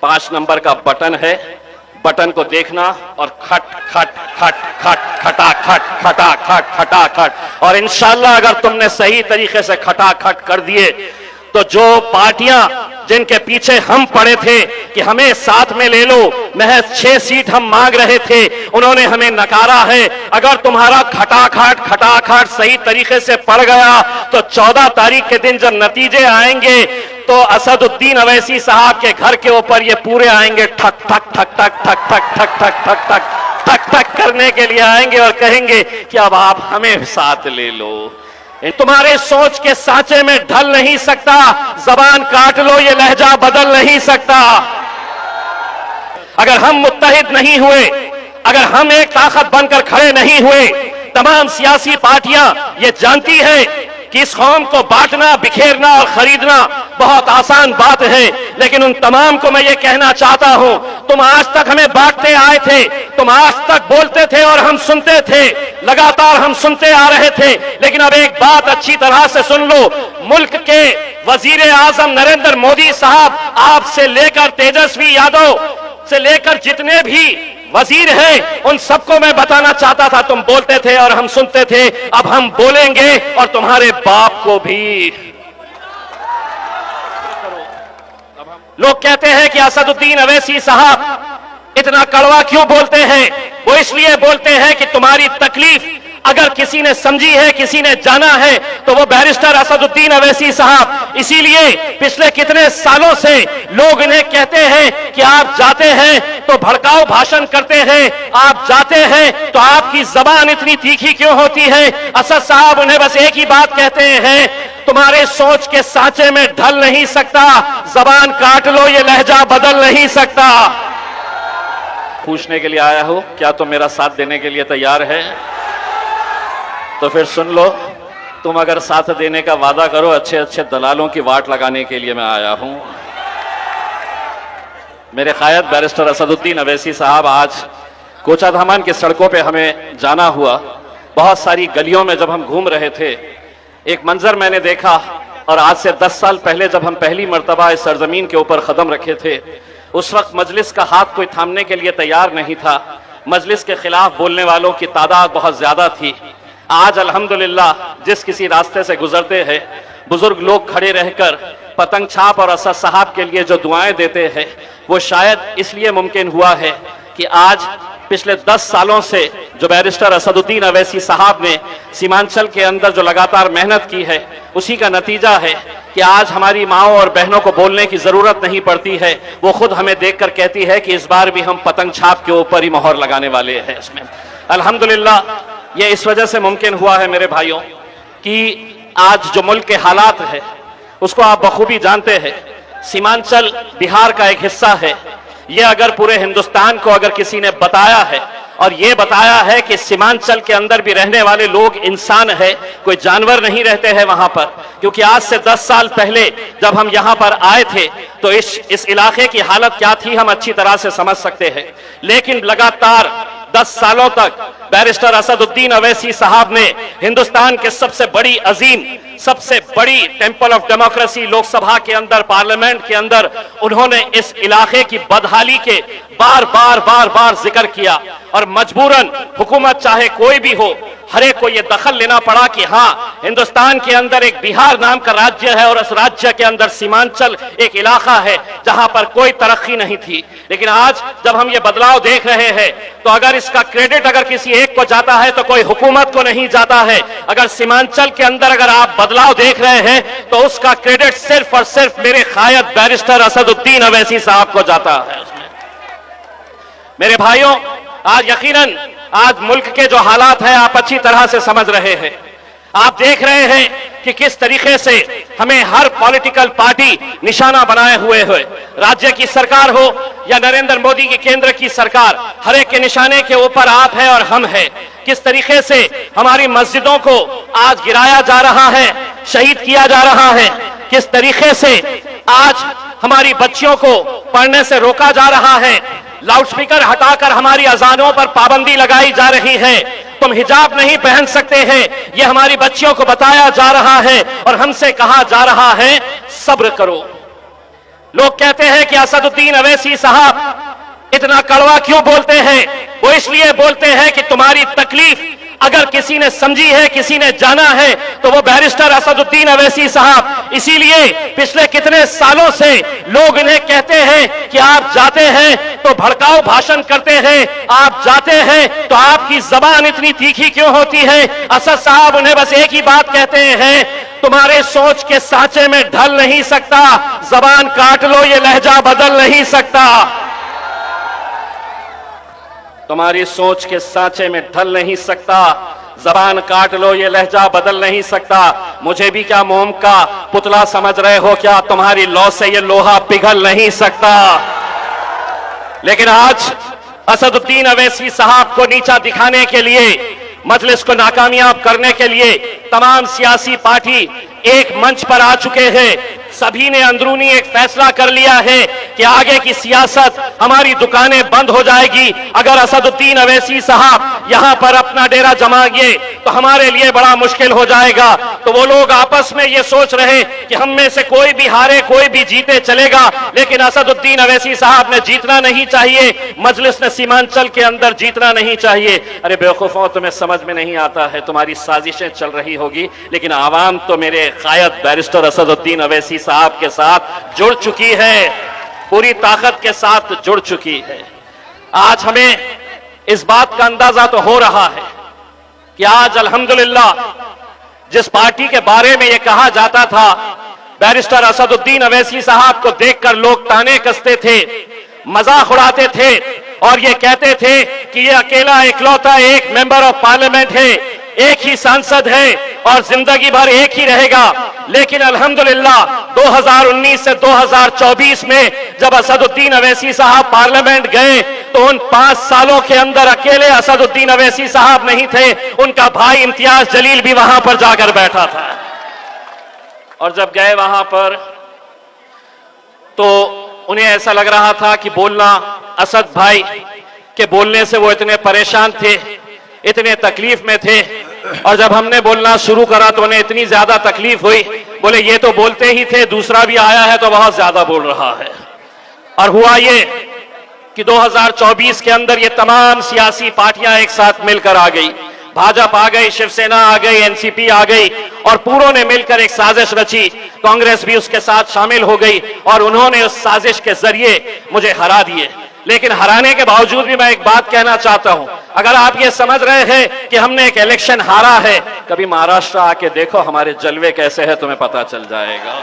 5 number का button है, button को देखना और खट खट खट खट खटा खट खटा खट खटा खट, और इंशाल्लाह अगर तुमने सही तरीके से खटा खट कर दिए तो जो पार्टियां जिनके पीछे हम पड़े थे कि हमें साथ में ले लो, महज 6 सीट हम मांग रहे थे, उन्होंने हमें नकारा है। अगर तुम्हारा खटाखट सही तरीके से पड़ गया तो 14 तारीख के दिन जब नतीजे आएंगे तो असदुद्दीन अवैसी साहब के घर के ऊपर ये पूरे आएंगे, ठक ठक ठक ठक ठक ठक ठक ठक ठक ठक ठक ठक करने के लिए आएंगे और कहेंगे कि अब आप हमें साथ ले लो। तुम्हारे सोच के सांचे में ढल नहीं सकता, जबान काट लो, ये लहजा बदल नहीं सकता। अगर हम मुत्तहिद नहीं हुए, अगर हम एक ताकत बनकर खड़े नहीं हुए, तमाम सियासी पार्टियां ये जानती है कि इस कौम को बांटना, बिखेरना और खरीदना बहुत आसान बात है, लेकिन उन तमाम को मैं ये कहना चाहता हूं, तुम आज तक हमें बांटते आए थे, तुम आज तक बोलते थे और हम सुनते थे, लगातार हम सुनते आ रहे थे, लेकिन अब एक बात अच्छी तरह से सुन लो, मुल्क के वजीर आजम नरेंद्र मोदी साहब, आपसे लेकर तेजस्वी यादव से लेकर जितने भी वजीर हैं, उन सबको मैं बताना चाहता था, तुम बोलते थे और हम सुनते थे, अब हम बोलेंगे और तुम्हारे बाप को भी। लोग कहते हैं कि असदुद्दीन अवैसी साहब इतना कड़वा क्यों बोलते हैं? वो इसलिए बोलते हैं कि तुम्हारी तकलीफ अगर किसी ने समझी है, किसी ने जाना है, तो वो बैरिस्टर असदुद्दीन अवैसी साहब। इसीलिए पिछले कितने सालों से लोग इन्हें कहते हैं कि आप जाते हैं तो भड़काऊ भाषण करते हैं, आप जाते हैं तो आपकी जबान इतनी तीखी क्यों होती है? असद साहब उन्हें बस एक ही बात कहते हैं, तुम्हारे सोच के सांचे में ढल नहीं सकता, जबान काट लो, ये लहजा बदल नहीं सकता। पूछने के लिए आया हो, क्या तुम मेरा साथ देने के लिए तैयार है? तो फिर सुन लो, तुम अगर साथ देने का वादा करो, अच्छे अच्छे दलालों की वाट लगाने के लिए मैं आया हूं। मेरे कायद बैरिस्टर असदुद्दीन अवैसी साहब, आज कोचाधामन की सड़कों पे हमें जाना हुआ, बहुत सारी गलियों में जब हम घूम रहे थे, एक मंजर मैंने देखा, और आज से 10 साल पहले जब हम पहली मर्तबा इस सरजमीन के ऊपर कदम रखे थे, उस वक्त मजलिस का हाथ कोई थामने के लिए तैयार नहीं था, मजलिस के खिलाफ बोलने वालों की तादाद बहुत ज्यादा थी। आज अल्हम्दुलिल्लाह जिस किसी रास्ते से गुजरते हैं, बुजुर्ग लोग खड़े रहकर पतंग छाप और असद साहब के लिए जो दुआएं देते हैं, वो शायद इसलिए मुमकिन हुआ है कि आज पिछले 10 सालों से जो बैरिस्टर असदुद्दीन अवैसी साहब ने सीमांचल के अंदर जो लगातार मेहनत की है, उसी का नतीजा है कि आज हमारी माओं और बहनों को बोलने की जरूरत नहीं पड़ती है। वो खुद हमें देखकर कहती है कि इस बार भी हम पतंग छाप के ऊपर ही मोहर लगाने वाले हैं। इसमें अल्हम्दुलिल्लाह ये इस वजह से मुमकिन हुआ है मेरे भाइयों कि आज जो मुल्क के हालात है उसको आप बखूबी जानते हैं। सीमांचल बिहार का एक हिस्सा है। ये अगर पूरे हिंदुस्तान को अगर किसी ने बताया है और ये बताया है कि सीमांचल के अंदर भी रहने वाले लोग इंसान है, कोई जानवर नहीं रहते हैं वहां पर, क्योंकि आज से 10 साल पहले जब हम यहां पर आए थे तो इस इलाके की हालत क्या थी हम अच्छी तरह से समझ सकते हैं। लेकिन लगातार 10 सालों तक बैरिस्टर असदुद्दीन अवैसी साहब ने हिंदुस्तान के सबसे बड़ी अजीम, सबसे बड़ी टेंपल ऑफ डेमोक्रेसी लोकसभा के अंदर, पार्लियामेंट के अंदर, उन्होंने इस इलाके की बदहाली के बार बार जिक्र किया और मजबूरन हुकूमत चाहे कोई भी हो, हर एक को यह दखल लेना पड़ा कि हाँ, हिंदुस्तान के अंदर एक बिहार नाम का राज्य है और उस राज्य के अंदर सीमांचल एक इलाका है जहां पर कोई तरक्की नहीं थी। लेकिन आज जब हम ये बदलाव देख रहे हैं तो अगर इसका क्रेडिट अगर किसी एक को जाता है तो कोई हुकूमत को नहीं जाता है। अगर सीमांचल के अंदर अगर आप बदलाव देख रहे हैं तो उसका क्रेडिट सिर्फ और सिर्फ मेरे कायद बैरिस्टर असदुद्दीन अवैसी साहब को जाता है। मेरे भाइयों, आज यकीनन आज मुल्क के जो हालात हैं आप अच्छी तरह से समझ रहे हैं। आप देख रहे हैं कि किस तरीके से हमें हर पॉलिटिकल पार्टी निशाना बनाए हुए है। राज्य की सरकार हो या नरेंद्र मोदी की केंद्र की सरकार, हर एक के निशाने के ऊपर आप है और हम है। किस तरीके से हमारी मस्जिदों को आज गिराया जा रहा है, शहीद किया जा रहा है। किस तरीके से आज हमारी बच्चियों को पढ़ने से रोका जा रहा है। लाउडस्पीकर हटाकर हमारी अजानों पर पाबंदी लगाई जा रही है। तुम हिजाब नहीं पहन सकते हैं, यह हमारी बच्चियों को बताया जा रहा है और हमसे कहा जा रहा है सब्र करो। लोग कहते हैं कि असदुद्दीन अवैसी साहब इतना कड़वा क्यों बोलते हैं? वो इसलिए बोलते हैं कि तुम्हारी तकलीफ अगर किसी ने समझी है, किसी ने जाना है, तो वो बैरिस्टर असदुद्दीन अवैसी साहब। इसीलिए पिछले कितने सालों से लोग इन्हें कहते हैं कि आप जाते हैं तो भड़काऊ भाषण करते हैं, आप जाते हैं तो आपकी जबान इतनी तीखी क्यों होती है? असद साहब उन्हें बस एक ही बात कहते हैं, तुम्हारे सोच के सांचे में ढल नहीं सकता, जबान काट लो, ये लहजा बदल नहीं सकता। तुम्हारी सोच के सांचे में ढल नहीं सकता, जबान काट लो, ये लहजा बदल नहीं सकता। मुझे भी क्या मोम का पुतला समझ रहे हो क्या? तुम्हारी लौ से ये लोहा पिघल नहीं सकता। लेकिन आज असदुद्दीन अवैसी साहब को नीचा दिखाने के लिए, मजलिस को नाकामयाब करने के लिए तमाम सियासी पार्टी एक मंच पर आ चुके हैं। सभी ने अंदरूनी एक फैसला कर लिया है कि आगे की सियासत, हमारी दुकानें बंद हो जाएगी अगर असदुद्दीन अवैसी साहब यहां पर अपना डेरा जमाएंगे तो हमारे लिए बड़ा मुश्किल हो जाएगा। तो वो लोग आपस में ये सोच रहे कि हम में से कोई भी हारे, कोई भी जीते चलेगा, लेकिन असदुद्दीन अवैसी साहब ने जीतना नहीं चाहिए, मजलिस ने सीमांचल के अंदर जीतना नहीं चाहिए। अरे बेवकूफों, तुम्हें समझ में नहीं आता है, तुम्हारी साजिशें चल रही होगी, लेकिन आवाम तो मेरे कायद बैरिस्टर असदुद्दीन अवैसी साहब के साथ जुड़ चुकी है, पूरी ताकत के साथ जुड़ चुकी है। आज हमें इस बात का अंदाजा तो हो रहा है कि आज अल्हम्दुलिल्लाह जिस पार्टी के बारे में यह कहा जाता था, बैरिस्टर असदुद्दीन अवैसी साहब को देखकर लोग ताने कसते थे, मजाक उड़ाते थे और ये कहते थे कि ये अकेला इकलौता एक मेंबर ऑफ पार्लियामेंट है, एक ही सांसद है और जिंदगी भर एक ही रहेगा। लेकिन अल्हम्दुलिल्लाह 2019 से 2024 में जब असदुद्दीन अवैसी साहब पार्लियामेंट गए तो उन 5 सालों के अंदर अकेले असदुद्दीन अवैसी साहब नहीं थे, उनका भाई इम्तियाज जलील भी वहां पर जाकर बैठा था। और जब गए वहां पर तो उन्हें ऐसा लग रहा था कि बोलना, असद भाई के बोलने से वो इतने परेशान थे, इतने तकलीफ में थे, और जब हमने बोलना शुरू करा तो उन्हें इतनी ज्यादा तकलीफ हुई, बोले ये तो बोलते ही थे, दूसरा भी आया है तो बहुत ज्यादा बोल रहा है। और हुआ ये कि 2024 के अंदर ये तमाम सियासी पार्टियां एक साथ मिलकर आ गई, भाजपा आ गई, शिवसेना आ गई, एनसीपी आ गई और पूरों ने मिलकर एक साजिश रची। कांग्रेस भी उसके साथ शामिल हो गई और उन्होंने उस साजिश के जरिए मुझे हरा दिए। लेकिन हराने के बावजूद भी मैं एक बात कहना चाहता हूं, अगर आप ये समझ रहे हैं कि हमने एक इलेक्शन हारा है, कभी महाराष्ट्र आके देखो हमारे जलवे कैसे हैं, तुम्हें पता चल जाएगा।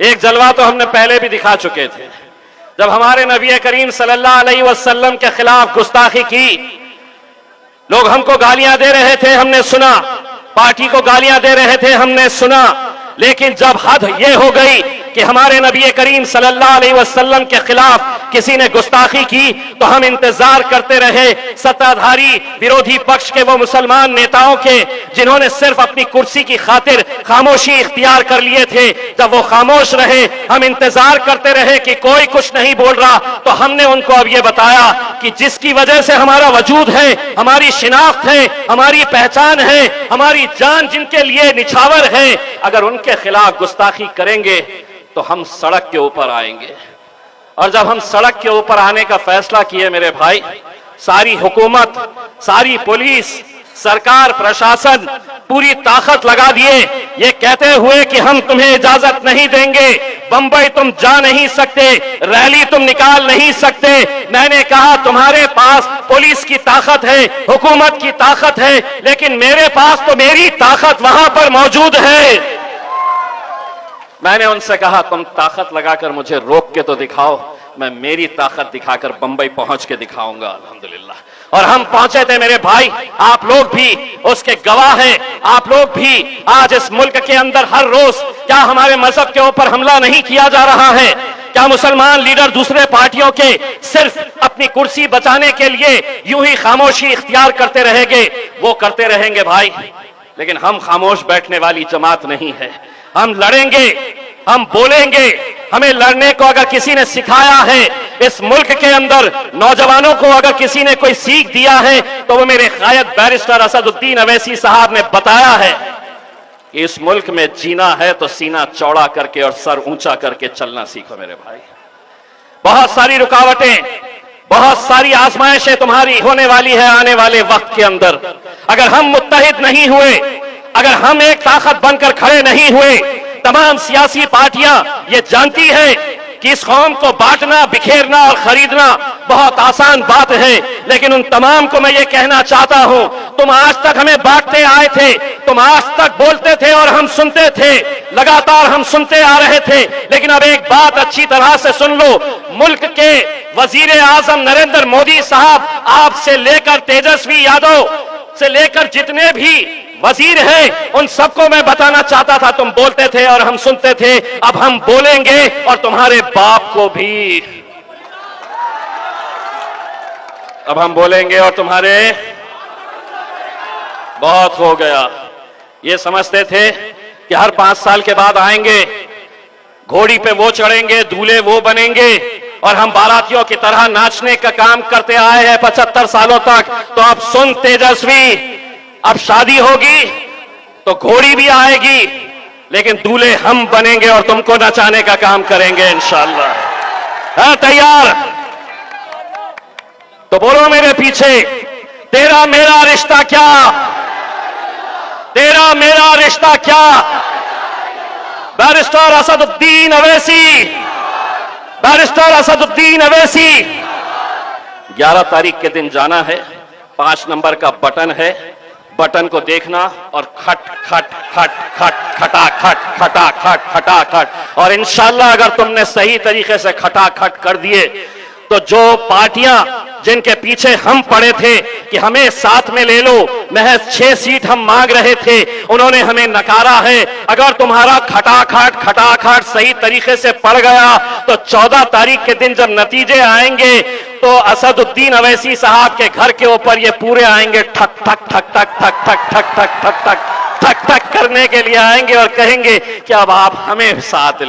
एक जलवा तो हमने पहले भी दिखा चुके थे, जब हमारे नबी करीम सल्लल्लाहु अलैहि वसल्लम के खिलाफ गुस्ताखी की, लोग हमको गालियां दे रहे थे, हमने सुना, पार्टी को गालियां दे रहे थे, हमने सुना, लेकिन जब हद ये हो गई कि हमारे नबी करीम सल्लल्लाहु अलैहि वसल्लम के खिलाफ किसी ने गुस्ताखी की तो हम इंतजार करते रहे सत्ताधारी विरोधी पक्ष के वो मुसलमान नेताओं के जिन्होंने सिर्फ अपनी कुर्सी की खातिर खामोशी इख्तियार कर लिए थे। जब वो खामोश रहे, हम इंतजार करते रहे कि कोई कुछ नहीं बोल रहा, तो हमने उनको अब ये बताया कि जिसकी वजह से हमारा वजूद है, हमारी शिनाख्त है, हमारी पहचान है, हमारी जान जिनके लिए निछावर है, अगर उनके खिलाफ गुस्ताखी करेंगे तो हम सड़क के ऊपर आएंगे। और जब हम सड़क के ऊपर आने का फैसला किए मेरे भाई, सारी हुकूमत, सारी पुलिस, सरकार, प्रशासन पूरी ताकत लगा दिए, ये कहते हुए कि हम तुम्हें इजाजत नहीं देंगे, बंबई तुम जा नहीं सकते, रैली तुम निकाल नहीं सकते। मैंने कहा तुम्हारे पास पुलिस की ताकत है, हुकूमत की ताकत है, लेकिन मेरे पास तो मेरी ताकत वहां पर मौजूद है। मैंने उनसे कहा तुम ताकत लगाकर मुझे रोक के तो दिखाओ, मैं मेरी ताकत दिखाकर बंबई पहुंच के दिखाऊंगा अल्हम्दुलिल्लाह। और हम पहुंचे थे मेरे भाई, आप लोग भी उसके गवाह हैं। आप लोग भी आज इस मुल्क के अंदर हर रोज क्या हमारे मजहब के ऊपर हमला नहीं किया जा रहा है? क्या मुसलमान लीडर दूसरे पार्टियों के सिर्फ अपनी कुर्सी बचाने के लिए यूं ही खामोशी इख्तियार करते रहेंगे? वो करते रहेंगे भाई, लेकिन हम खामोश बैठने वाली जमात नहीं है। हम लड़ेंगे, हम बोलेंगे। हमें लड़ने को अगर किसी ने सिखाया है इस मुल्क के अंदर, नौजवानों को अगर किसी ने कोई सीख दिया है तो वो मेरे कायद बैरिस्टर असदुद्दीन अवैसी साहब ने बताया है। कि इस मुल्क में जीना है तो सीना चौड़ा करके और सर ऊंचा करके चलना सीखो मेरे भाई। बहुत सारी रुकावटें, बहुत सारी आजमाइशें तुम्हारी होने वाली है आने वाले वक्त के अंदर। अगर हम मुत्तहिद नहीं हुए, अगर हम एक ताकत बनकर खड़े नहीं हुए, तमाम सियासी पार्टियां ये जानती है कि इस कौम को बांटना, बिखेरना और खरीदना बहुत आसान बात है, लेकिन उन तमाम को मैं ये कहना चाहता हूं, तुम आज तक हमें बांटते आए थे, तुम आज तक बोलते थे और हम सुनते थे, लगातार हम सुनते आ रहे थे, लेकिन अब एक बात अच्छी तरह से सुन लो, मुल्क के वजीर आजम नरेंद्र मोदी साहब, आपसे लेकर तेजस्वी यादव से लेकर जितने भी वजीर हैं, उन सबको मैं बताना चाहता था, तुम बोलते थे और हम सुनते थे, अब हम बोलेंगे और तुम्हारे बाप को भी, अब हम बोलेंगे और तुम्हारे, बहुत हो गया। ये समझते थे कि हर 5 साल के बाद आएंगे, घोड़ी पे वो चढ़ेंगे, दूल्हे वो बनेंगे और हम बारातियों की तरह नाचने का काम करते आए हैं 75 सालों तक। तो अब सुन तेजस्वी, अब शादी होगी तो घोड़ी भी आएगी, लेकिन दूल्हे हम बनेंगे और तुमको नचाने का काम करेंगे इंशाअल्लाह। है तैयार? तो बोलो मेरे पीछे, तेरा मेरा रिश्ता क्या, तेरा मेरा रिश्ता क्या। Barrister Asaduddin Owaisi, barrister Asaduddin Owaisi. 11 तारीख के दिन जाना है, 5 नंबर का बटन है, बटन को देखना और खट खट खट खट खटा खट खटा खट खटा खट, और इंशाअल्लाह अगर तुमने सही तरीके से खटा खट कर दिए तो जो पार्टियां जिनके पीछे हम पड़े थे कि हमें साथ में ले लो, महज 6 सीट हम मांग रहे थे, उन्होंने हमें नकारा है। अगर तुम्हारा खटाखट सही तरीके से पड़ गया तो 14 तारीख के दिन जब नतीजे आएंगे तो असदुद्दीन अवैसी साहब के घर के ऊपर ये पूरे आएंगे, ठक ठक ठक ठक ठक ठक ठक ठक ठक ठक ठक ठक करने के लिए आएंगे और कहेंगे कि अब आप हमें साथ